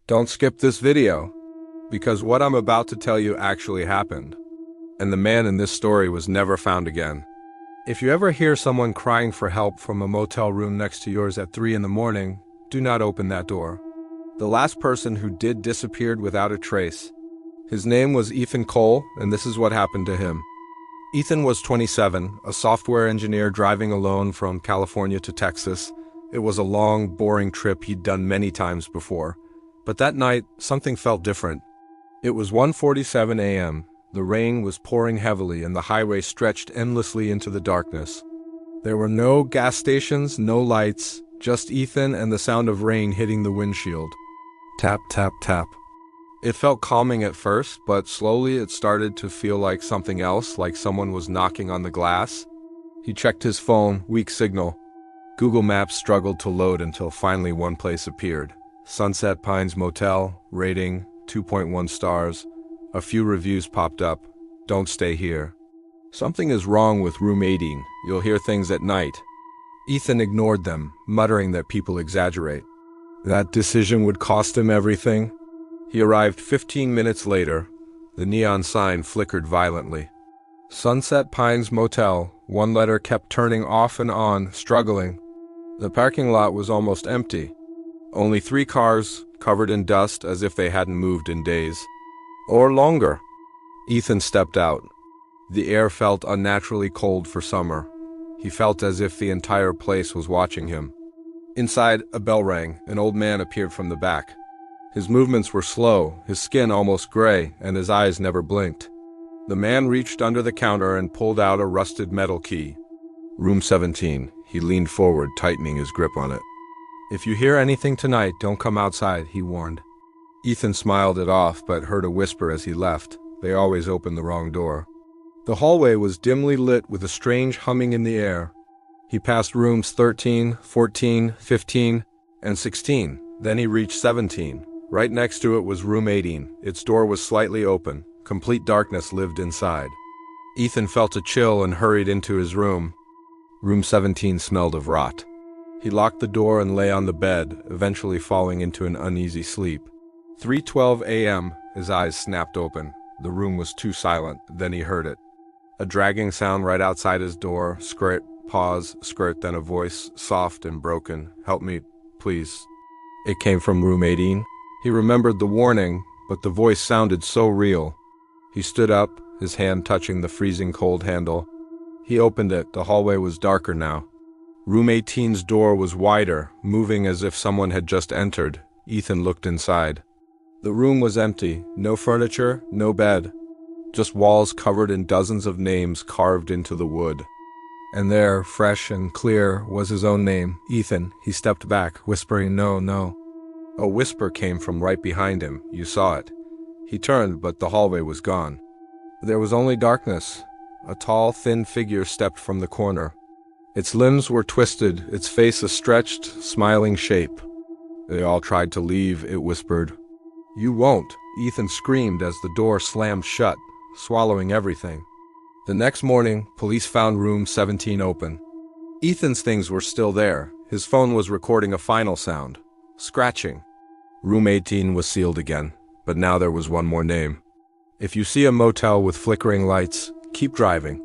Don't skip this video, because what I'm about to tell you actually happened, and the man in this story was never found again. If you ever hear someone crying for help from a motel room next to yours at 3 in the morning, do not open that door. The last person who did disappeared without a trace. His name was Ethan Cole, and this is what happened to him. Ethan was 27, a software engineer driving alone from California to Texas. It was a long, boring trip he'd done many times before. But that night, something felt different. It was 1:47 a.m. The rain was pouring heavily and the highway stretched endlessly into the darkness. There were no gas stations, no lights, just Ethan and the sound of rain hitting the windshield. Tap, tap, tap. It felt calming at first, but slowly it started to feel like something else, like someone was knocking on the glass. He checked his phone, weak signal. Google Maps struggled to load until finally one place appeared. Sunset Pines Motel, rating 2.1 stars. A few reviews popped up. Don't stay here. Something is wrong with room 18. You'll hear things at night. Ethan ignored them, muttering that people exaggerate. That decision would cost him everything. He arrived 15 minutes later. The neon sign flickered violently. Sunset Pines Motel. One letter kept turning off and on, struggling. The parking lot was almost empty. Only 3 cars, covered in dust as if they hadn't moved in days. Or longer. Ethan stepped out. The air felt unnaturally cold for summer. He felt as if the entire place was watching him. Inside, a bell rang. An old man appeared from the back. His movements were slow, his skin almost gray, and his eyes never blinked. The man reached under the counter and pulled out a rusted metal key. Room 17. He leaned forward, tightening his grip on it. If you hear anything tonight, don't come outside, he warned. Ethan smiled it off, but heard a whisper as he left. They always opened the wrong door. The hallway was dimly lit with a strange humming in the air. He passed rooms 13, 14, 15, and 16. Then he reached 17. Right next to it was room 18. Its door was slightly open. Complete darkness lived inside. Ethan felt a chill and hurried into his room. Room 17 smelled of rot. He locked the door and lay on the bed, eventually falling into an uneasy sleep. 3:12 a.m., his eyes snapped open. The room was too silent, then he heard it. A dragging sound right outside his door, skirt, pause, skirt, then a voice, soft and broken. Help me, please. It came from room 18. He remembered the warning, but the voice sounded so real. He stood up, his hand touching the freezing cold handle. He opened it. The hallway was darker now. Room 18's door was wider, moving as if someone had just entered. Ethan looked inside. The room was empty. No furniture, no bed. Just walls covered in dozens of names carved into the wood. And there, fresh and clear, was his own name, Ethan. He stepped back, whispering, "No, no." A whisper came from right behind him. You saw it. He turned, but the hallway was gone. There was only darkness. A tall, thin figure stepped from the corner. Its limbs were twisted, its face a stretched, smiling shape. They all tried to leave, it whispered. You won't, Ethan screamed as the door slammed shut, swallowing everything. The next morning, police found room 17 open. Ethan's things were still there. His phone was recording a final sound. Scratching. Room 18 was sealed again, but now there was one more name. If you see a motel with flickering lights, keep driving.